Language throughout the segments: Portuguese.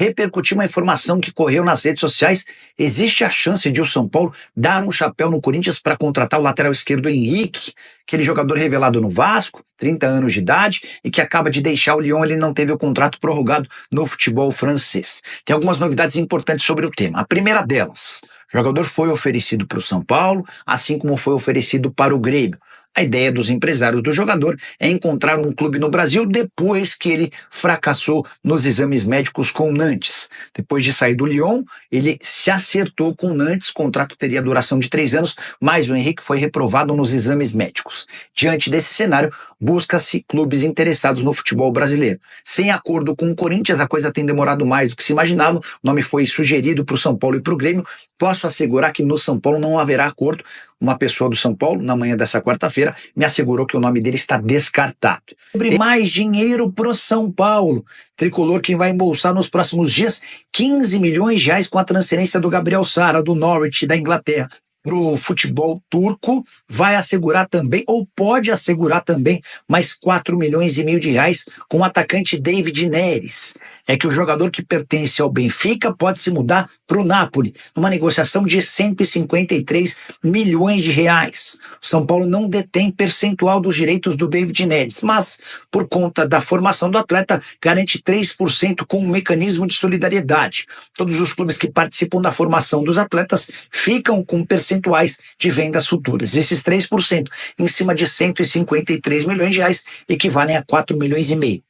repercutir uma informação que correu nas redes sociais. Existe a chance de o São Paulo dar um chapéu no Corinthians para contratar o lateral esquerdo Henrique, aquele jogador revelado no Vasco, 30 anos de idade, e que acaba de deixar o Lyon. Ele não teve o contrato prorrogado no futebol francês. Tem algumas novidades importantes sobre o tema. A primeira delas: o jogador foi oferecido para o São Paulo, assim como foi oferecido para o Grêmio. A ideia dos empresários do jogador é encontrar um clube no Brasil depois que ele fracassou nos exames médicos com o Nantes. Depois de sair do Lyon, ele se acertou com o Nantes, o contrato teria duração de 3 anos, mas o Henrique foi reprovado nos exames médicos. Diante desse cenário, busca-se clubes interessados no futebol brasileiro. Sem acordo com o Corinthians, a coisa tem demorado mais do que se imaginava. O nome foi sugerido para o São Paulo e para o Grêmio. Posso assegurar que no São Paulo não haverá acordo. Uma pessoa do São Paulo, na manhã dessa quarta-feira, me assegurou que o nome dele está descartado. Sobre mais dinheiro pro São Paulo. Tricolor que vai embolsar nos próximos dias 15 milhões de reais com a transferência do Gabriel Sara, do Norwich, da Inglaterra, para o futebol turco. Vai assegurar também, ou pode assegurar também, mais 4 milhões e meio de reais com o atacante David Neres. É que o jogador que pertence ao Benfica pode se mudar para o Napoli, numa negociação de 153 milhões de reais. O São Paulo não detém percentual dos direitos do David Neres, mas, por conta da formação do atleta, garante 3% com um mecanismo de solidariedade. Todos os clubes que participam da formação dos atletas ficam com percentuais de vendas futuras. Esses 3%, em cima de 153 milhões de reais, equivalem a 4 milhões e meio.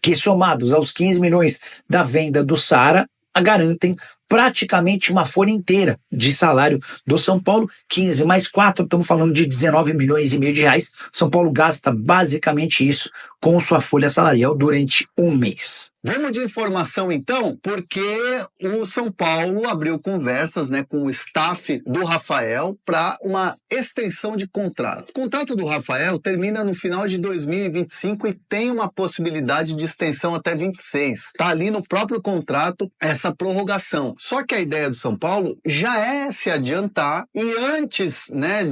Que, somados aos 15 milhões da venda do Sara, garantem praticamente uma folha inteira de salário do São Paulo. 15 mais 4, estamos falando de 19 milhões e meio de reais. São Paulo gasta basicamente isso com sua folha salarial durante um mês. Vamos de informação então, porque o São Paulo abriu conversas, né, com o staff do Rafael para uma extensão de contrato. O contrato do Rafael termina no final de 2025 e tem uma possibilidade de extensão até 26. Está ali no próprio contrato essa prorrogação. Só que a ideia do São Paulo já é se adiantar e antes, né,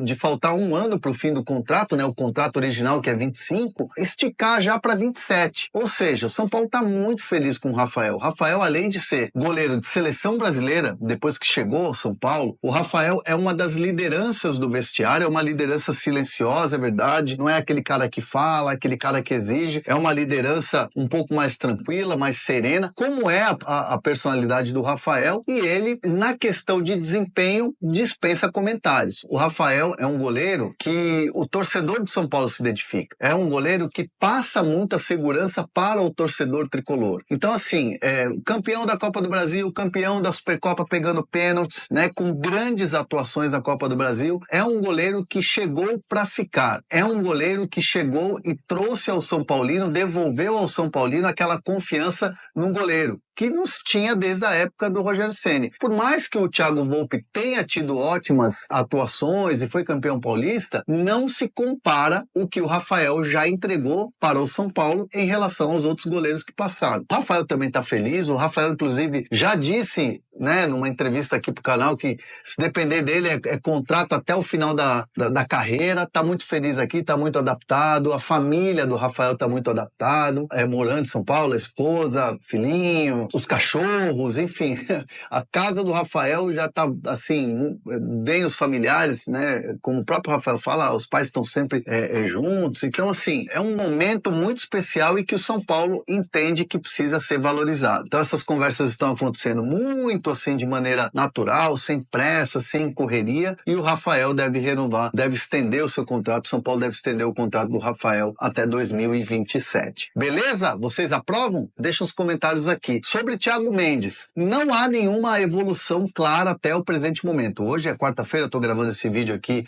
de faltar um ano para o fim do contrato, né, o contrato original que é 25, esticar já para 27. Ou seja, o São Paulo está muito feliz com o Rafael. O Rafael, além de ser goleiro de seleção brasileira, depois que chegou ao São Paulo, o Rafael é uma das lideranças do vestiário, é uma liderança silenciosa, é verdade, não é aquele cara que fala, aquele cara que exige, é uma liderança um pouco mais tranquila, mais serena, como é a personalidade do Rafael, e ele, na questão de desempenho, dispensa comentários. O Rafael é um goleiro que o torcedor do São Paulo se identifica. É um goleiro que passa muita segurança para o torcedor tricolor. Então, assim, campeão da Copa do Brasil, campeão da Supercopa pegando pênaltis, né, com grandes atuações na Copa do Brasil, é um goleiro que chegou para ficar. É um goleiro que chegou e trouxe ao São Paulino, devolveu ao São Paulino aquela confiança num goleiro que nos tinha desde a época do Rogério Ceni. Por mais que o Thiago Volpi tenha tido ótimas atuações e foi campeão paulista, não se compara o que o Rafael já entregou para o São Paulo em relação aos outros goleiros que passaram. O Rafael também está feliz, o Rafael inclusive já disse, né, numa entrevista aqui para o canal, que se depender dele é contrato até o final da carreira. Está muito feliz aqui, está muito adaptado, a família do Rafael está muito adaptado, morando em São Paulo, a esposa, filhinho, os cachorros, enfim, a casa do Rafael já está assim, bem os familiares, né, como o próprio Rafael fala, os pais estão sempre juntos, então assim, é um momento muito especial e que o São Paulo entende que precisa ser valorizado. Então essas conversas estão acontecendo muito assim, de maneira natural, sem pressa, sem correria, e o Rafael deve renovar, deve estender o seu contrato, o São Paulo deve estender o contrato do Rafael até 2027. Beleza? Vocês aprovam? Deixa os comentários aqui. Sobre Thiago Mendes, não há nenhuma evolução clara até o presente momento. Hoje é quarta-feira, estou gravando esse vídeo aqui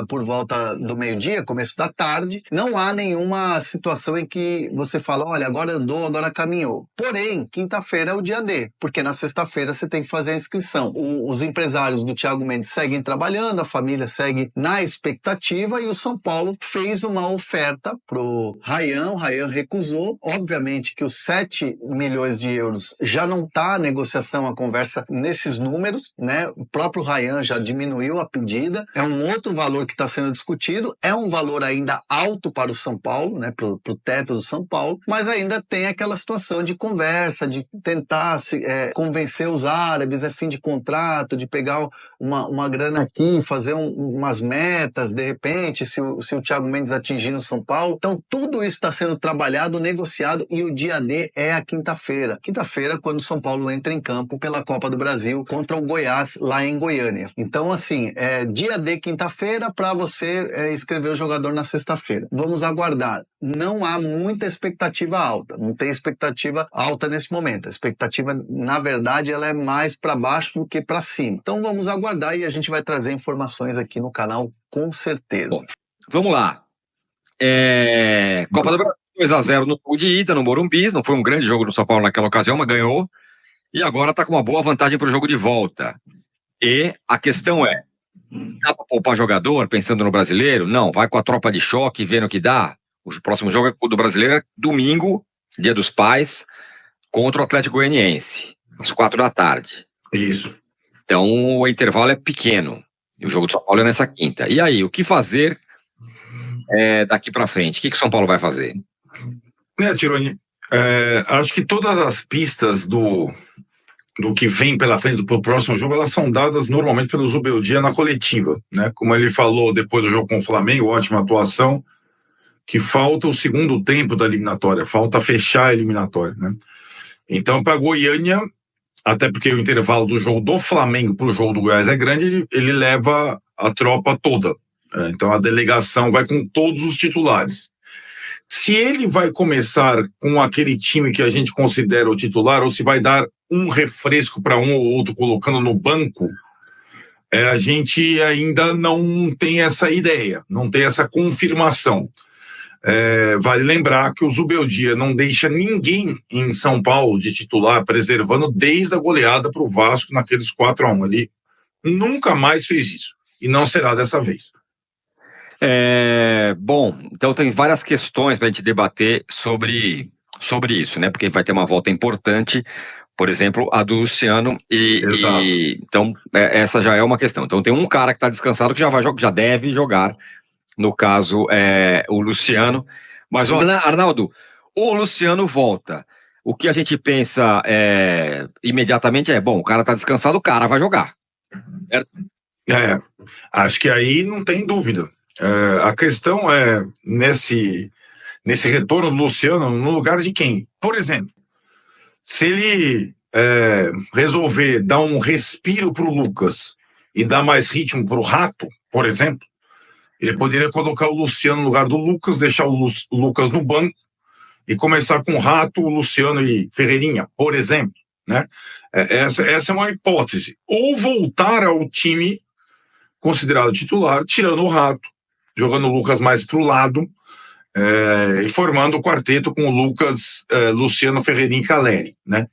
por volta do meio-dia, começo da tarde. Não há nenhuma situação em que você fala, olha, agora andou, agora caminhou. Porém, quinta-feira é o dia D, porque na sexta-feira você tem tem que fazer a inscrição. Os empresários do Thiago Mendes seguem trabalhando, a família segue na expectativa, e o São Paulo fez uma oferta pro Rayan, o Rayan recusou. Obviamente que os 7 milhões de euros já não está a negociação, a conversa nesses números, né? O próprio Rayan já diminuiu a pedida, é um outro valor que está sendo discutido, é um valor ainda alto para o São Paulo, né? Pro teto do São Paulo, mas ainda tem aquela situação de conversa, de tentar convencer os árabes, é fim de contrato, de pegar uma grana aqui, fazer umas metas, de repente, se o Thiago Mendes atingir no São Paulo. Então, tudo isso está sendo trabalhado, negociado, e o dia D é a quinta-feira. Quinta-feira, quando o São Paulo entra em campo pela Copa do Brasil contra o Goiás, lá em Goiânia. Então, assim, dia D, quinta-feira, para você escrever o jogador na sexta-feira. Vamos aguardar. Não há muita expectativa alta, não tem expectativa alta nesse momento. A expectativa, na verdade, ela é mais para baixo do que para cima. Então, vamos aguardar e a gente vai trazer informações aqui no canal, com certeza. Bom, vamos lá. Copa do Brasil 2-0 no jogo de ida, no Morumbi. Não foi um grande jogo do São Paulo naquela ocasião, mas ganhou. E agora está com uma boa vantagem para o jogo de volta. E a questão é, dá para poupar jogador pensando no brasileiro? Não, vai com a tropa de choque, vendo o que dá. O próximo jogo do brasileiro é domingo, Dia dos Pais, contra o Atlético Goianiense, às 4 da tarde. Isso. Então o intervalo é pequeno. E o jogo do São Paulo é nessa quinta. E aí, o que fazer daqui para frente? O que o São Paulo vai fazer? Tironi, acho que todas as pistas do que vem pela frente do próximo jogo, elas são dadas normalmente pelo Zubeldia na coletiva, né? Como ele falou depois do jogo com o Flamengo, ótima atuação, que falta o segundo tempo da eliminatória, falta fechar a eliminatória, né? Então, para Goiânia, até porque o intervalo do jogo do Flamengo para o jogo do Goiás é grande, ele leva a tropa toda. Então, a delegação vai com todos os titulares. Se ele vai começar com aquele time que a gente considera o titular, ou se vai dar um refresco para um ou outro colocando no banco, a gente ainda não tem essa ideia, não tem essa confirmação. Vale lembrar que o Zubeldia não deixa ninguém em São Paulo de titular, preservando desde a goleada para o Vasco naqueles 4-1. Ele nunca mais fez isso, e não será dessa vez. Bom, então tem várias questões para a gente debater sobre isso, né? Porque vai ter uma volta importante, por exemplo, a do Luciano, então essa já é uma questão. Então tem um cara que está descansado que já deve jogar, no caso o Luciano. Mas Arnaldo, o Luciano volta. O que a gente pensa imediatamente bom, o cara está descansado, o cara vai jogar. Certo? Acho que aí não tem dúvida. A questão é nesse retorno do Luciano no lugar de quem? Por exemplo, se ele resolver dar um respiro para o Lucas e dar mais ritmo para o Rato, por exemplo, ele poderia colocar o Luciano no lugar do Lucas, deixar o Lucas no banco e começar com o Rato, o Luciano e Ferreirinha, por exemplo, né? Essa é uma hipótese. Ou voltar ao time considerado titular, tirando o Rato, jogando o Lucas mais para o lado, e formando o quarteto com o Lucas, Luciano, Ferreirinha e Caleri, né?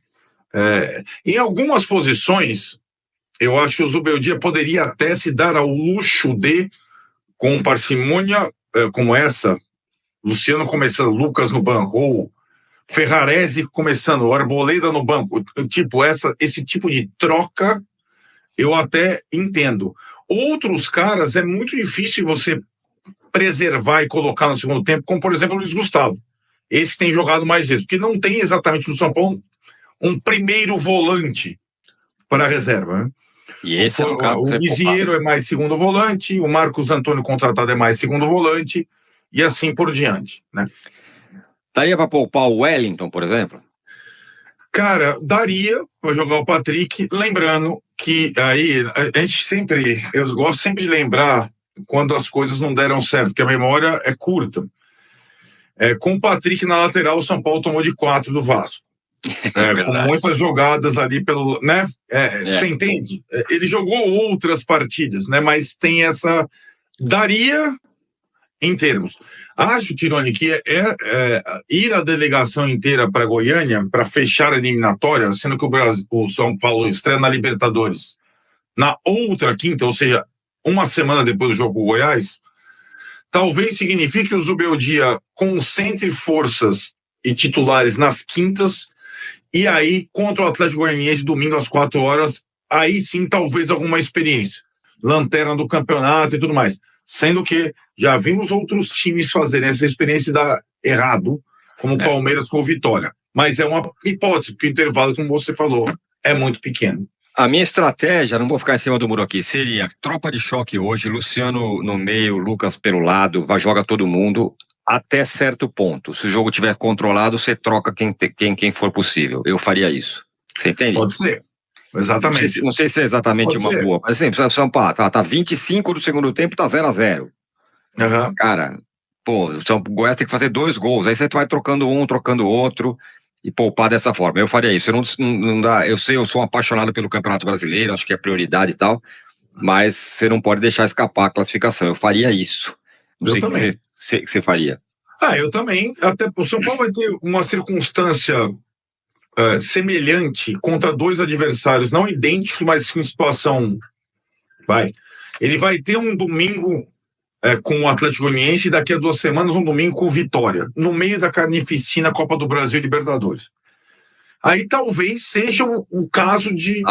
Em algumas posições, eu acho que o Zubeldia poderia até se dar ao luxo de, com parcimônia como essa, Luciano começando, Lucas no banco, ou Ferrarese começando, Arboleda no banco, esse tipo de troca, eu até entendo. Outros caras, é muito difícil você preservar e colocar no segundo tempo, como por exemplo o Luiz Gustavo. Esse tem jogado mais vezes, porque não tem exatamente no São Paulo um primeiro volante para a reserva, né? E esse é um cara o Lisieiro é mais segundo volante, o Marcos Antônio contratado é mais segundo volante, e assim por diante, né? Daria para poupar o Wellington, por exemplo? Cara, daria para jogar o Patrick, lembrando que aí eu gosto sempre de lembrar quando as coisas não deram certo, porque a memória é curta. Com o Patrick na lateral, o São Paulo tomou de 4 do Vasco. Com muitas jogadas ali pelo, né? Você entende? Ele jogou outras partidas, né? Mas tem essa... Daria em termos. Acho, Tironi, que ir a delegação inteira para Goiânia para fechar a eliminatória, sendo que o São Paulo estreia na Libertadores na outra quinta, ou seja, uma semana depois do jogo com o Goiás, talvez signifique que o Zubeldia concentre forças e titulares nas quintas, e aí, contra o Atlético Goianiense, domingo às 4 horas, aí sim, talvez alguma experiência. Lanterna do campeonato e tudo mais. Sendo que já vimos outros times fazerem essa experiência e dar errado, como o Palmeiras com o Vitória. Mas é uma hipótese, porque o intervalo, como você falou, é muito pequeno. A minha estratégia, não vou ficar em cima do muro aqui, seria tropa de choque hoje, Luciano no meio, Lucas pelo lado, joga todo mundo até certo ponto. Se o jogo estiver controlado, você troca quem for possível. Eu faria isso. Você entende? Pode ser. Exatamente. Não sei se é exatamente uma boa, mas assim, tá 25 do segundo tempo, tá 0-0. Uhum. Cara, pô, o Goiás tem que fazer 2 gols, aí você vai trocando um, trocando outro e poupar dessa forma. Eu faria isso. Não dá, eu sei, eu sou apaixonado pelo Campeonato Brasileiro, acho que é prioridade e tal, mas você não pode deixar escapar a classificação. Eu faria isso. Não sei o que você faria. Eu também. Até o São Paulo vai ter uma circunstância semelhante contra 2 adversários, não idênticos, mas em situação. Ele vai ter um domingo com o Atlético Goianiense e daqui a 2 semanas um domingo com o Vitória, no meio da carnificina Copa do Brasil e Libertadores. Aí talvez seja o caso de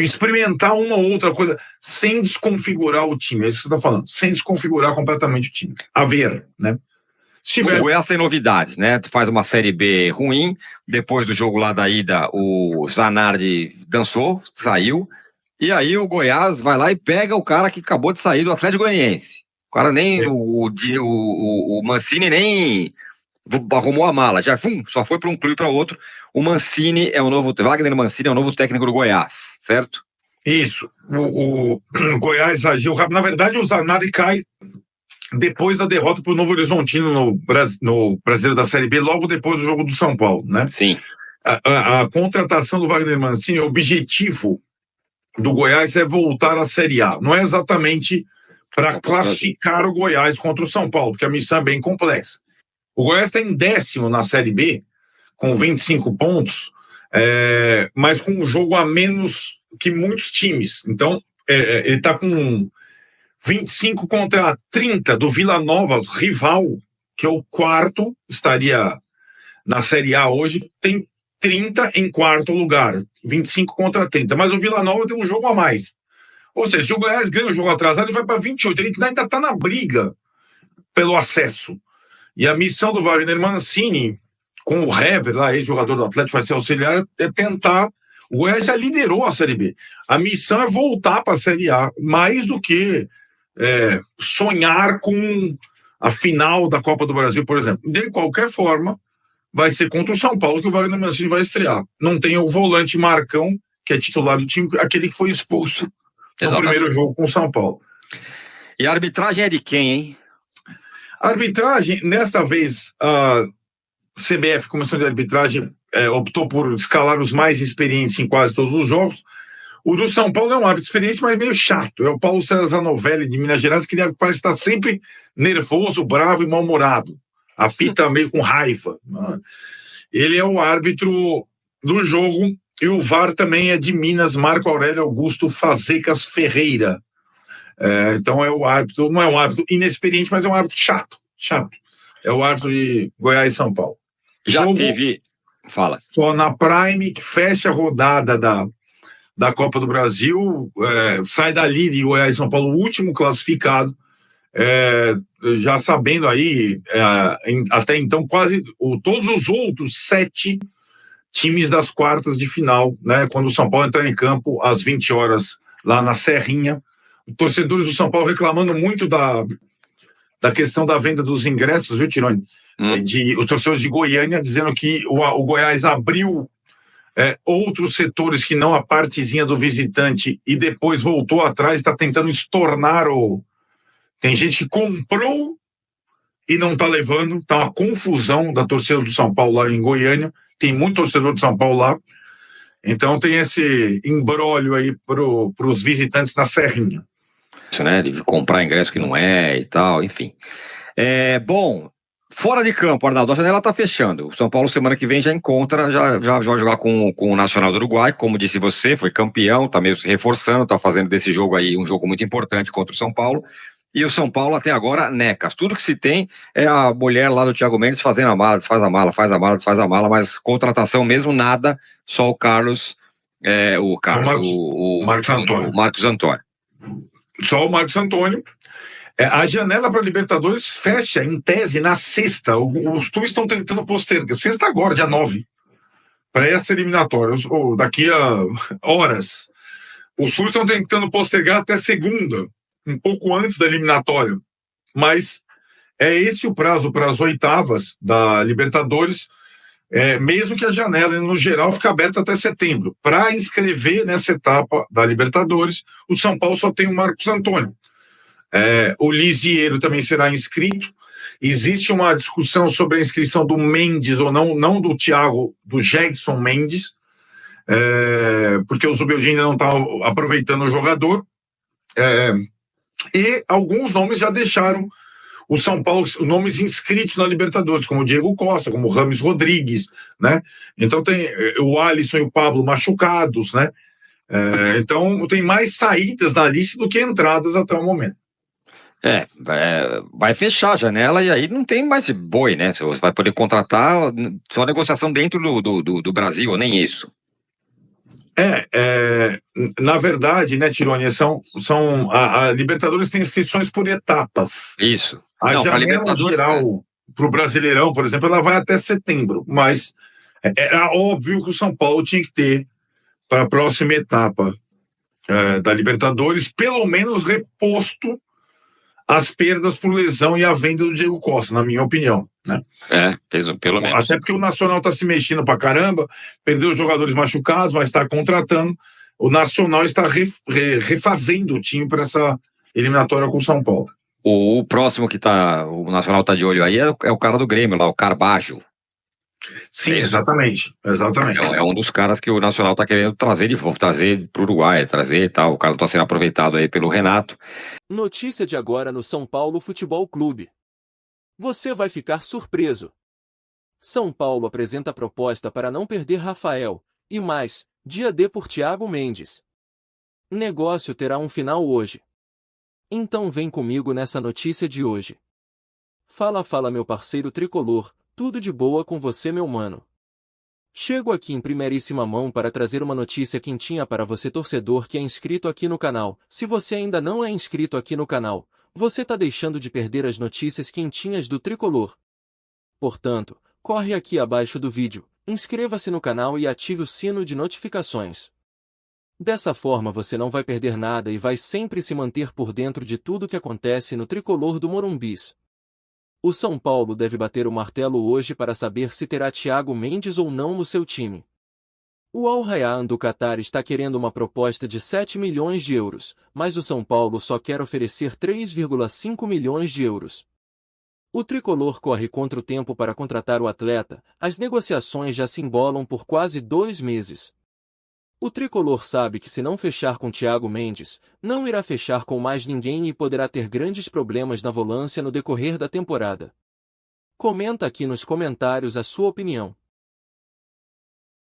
experimentar uma ou outra coisa sem desconfigurar o time. É isso que você está falando, sem desconfigurar completamente o time. A ver, né? O Goiás tem novidades, né? Faz uma Série B ruim, depois do jogo lá da ida, o Zanardi dançou, saiu, e aí o Goiás vai lá e pega o cara que acabou de sair do Atlético Goianiense. O cara nem, o Mancini nem arrumou a mala, já só foi para um clube para outro. O Mancini é o novo, Wagner Mancini é o novo técnico do Goiás, certo? Isso, o Goiás agiu rápido. Na verdade, o Zanardi cai depois da derrota para o Novo Horizontino no Brasileiro da Série B, logo depois do jogo do São Paulo, né? Sim. A contratação do Wagner Mancini, o objetivo do Goiás é voltar à Série A. Não é exatamente para classificar o Goiás contra o São Paulo, porque a missão é bem complexa. O Goiás está em 10º na Série B, com 25 pontos, mas com um jogo a menos que muitos times. Então, ele está com 25 contra 30 do Vila Nova, rival, que é o 4º, estaria na Série A hoje, tem 30 em 4º lugar, 25 contra 30, mas o Vila Nova tem um jogo a mais. Ou seja, se o Goiás ganha o jogo atrasado, ele vai para 28, ele ainda está na briga pelo acesso. E a missão do Wagner Mancini, com o Hever, lá, ex-jogador do Atlético, vai ser auxiliar, é tentar. O Goiás já liderou a Série B. A missão é voltar para a Série A, mais do que sonhar com a final da Copa do Brasil, por exemplo. De qualquer forma, vai ser contra o São Paulo que o Wagner Mancini vai estrear. Não tem o volante Marcão, que é titular do time, aquele que foi expulso no primeiro jogo com o São Paulo. E a arbitragem é de quem, hein? A arbitragem, nesta vez, a CBF, Comissão de Arbitragem, optou por escalar os mais experientes em quase todos os jogos. O do São Paulo é um árbitro experiente, mas meio chato. É o Paulo César Novelli, de Minas Gerais, que parece estar sempre nervoso, bravo e mal-humorado. Apita meio com raiva. Ele é o árbitro do jogo, e o VAR também é de Minas, Marco Aurélio Augusto Fazecas Ferreira. Então é o árbitro, não é um árbitro inexperiente, mas é um árbitro chato. É o árbitro de Goiás e São Paulo. Já teve... Fala. Só na Prime, que fecha a rodada da Copa do Brasil, sai dali de Goiás e São Paulo, o último classificado, já sabendo aí, até então, quase todos os outros 7 times das quartas de final, né, quando o São Paulo entrar em campo às 20 horas lá na Serrinha. Torcedores do São Paulo reclamando muito da questão da venda dos ingressos, viu, Tironi? Os torcedores de Goiânia dizendo que o Goiás abriu outros setores que não a partezinha do visitante e depois voltou atrás, está tentando estornar Tem gente que comprou e não está levando, está uma confusão da torcida do São Paulo lá em Goiânia, tem muito torcedor do São Paulo lá, então tem esse imbróglio aí para os visitantes na Serrinha. isso, né? De comprar ingresso que não é e tal, enfim. Bom, fora de campo, Arnaldo, a janela tá fechando. O São Paulo semana que vem já encontra, já vai jogar com o Nacional do Uruguai, como disse você, foi campeão, tá meio se reforçando, tá fazendo desse jogo aí um jogo muito importante contra o São Paulo. E o São Paulo até agora, necas. Tudo que se tem é a mulher lá do Thiago Mendes fazendo a mala, desfaz a mala, faz a mala, desfaz a mala, mas contratação mesmo, nada, só o Carlos, o Marcos Antônio. Só o Marcos Antônio. A janela para Libertadores fecha, em tese, na sexta. Os clubes estão tentando postergar. Sexta agora, dia 9, para essa eliminatória, ou daqui a horas. Os clubes estão tentando postergar até segunda, um pouco antes da eliminatória. Mas é esse o prazo para as oitavas da Libertadores, mesmo que a janela, no geral, fique aberta até setembro. Para inscrever nessa etapa da Libertadores, o São Paulo só tem o Marcos Antônio. O Lisieiro também será inscrito. Existe uma discussão sobre a inscrição do Mendes ou não do Thiago, do Gedson Mendes, porque o Zubeldia ainda não está aproveitando o jogador. E alguns nomes já deixaram o São Paulo, nomes inscritos na Libertadores, como o Diego Costa, como o Rames Rodrigues, né? Então tem o Alisson e o Pablo machucados, né? Então tem mais saídas na lista do que entradas até o momento. Vai fechar a janela e aí não tem mais boi, né? Você vai poder contratar só negociação dentro do Brasil, nem isso. Na verdade, né, Tironi, a Libertadores tem inscrições por etapas. Isso. A janela geral para o Brasileirão, por exemplo, ela vai até setembro, mas era óbvio que o São Paulo tinha que ter, para a próxima etapa da Libertadores, pelo menos reposto as perdas por lesão e a venda do Diego Costa, na minha opinião, né? Pelo menos. Até porque o Nacional está se mexendo pra caramba, perdeu os jogadores machucados, mas está contratando. O Nacional está refazendo o time para essa eliminatória com o São Paulo. O próximo que o Nacional tá de olho aí é o cara do Grêmio lá, o Carbajo. Sim, exatamente. É um dos caras que o Nacional tá querendo trazer de volta, trazer pro Uruguai, trazer e tal. O cara tá sendo aproveitado aí pelo Renato. Notícia de agora no São Paulo Futebol Clube. Você vai ficar surpreso. São Paulo apresenta proposta para não perder Rafael, e mais, dia D por Thiago Mendes. Negócio terá um final hoje. Então vem comigo nessa notícia de hoje. Fala meu parceiro tricolor, tudo de boa com você meu mano. Chego aqui em primeiríssima mão para trazer uma notícia quentinha para você torcedor que é inscrito aqui no canal. Se você ainda não é inscrito aqui no canal, você tá deixando de perder as notícias quentinhas do tricolor. Portanto, corre aqui abaixo do vídeo, inscreva-se no canal e ative o sino de notificações. Dessa forma você não vai perder nada e vai sempre se manter por dentro de tudo que acontece no tricolor do Morumbis. O São Paulo deve bater o martelo hoje para saber se terá Thiago Mendes ou não no seu time. O Al Rayyan do Catar está querendo uma proposta de 7 milhões de euros, mas o São Paulo só quer oferecer 3,5 milhões de euros. O tricolor corre contra o tempo para contratar o atleta, as negociações já se embolam por quase 2 meses. O tricolor sabe que se não fechar com Thiago Mendes, não irá fechar com mais ninguém e poderá ter grandes problemas na volância no decorrer da temporada. Comenta aqui nos comentários a sua opinião.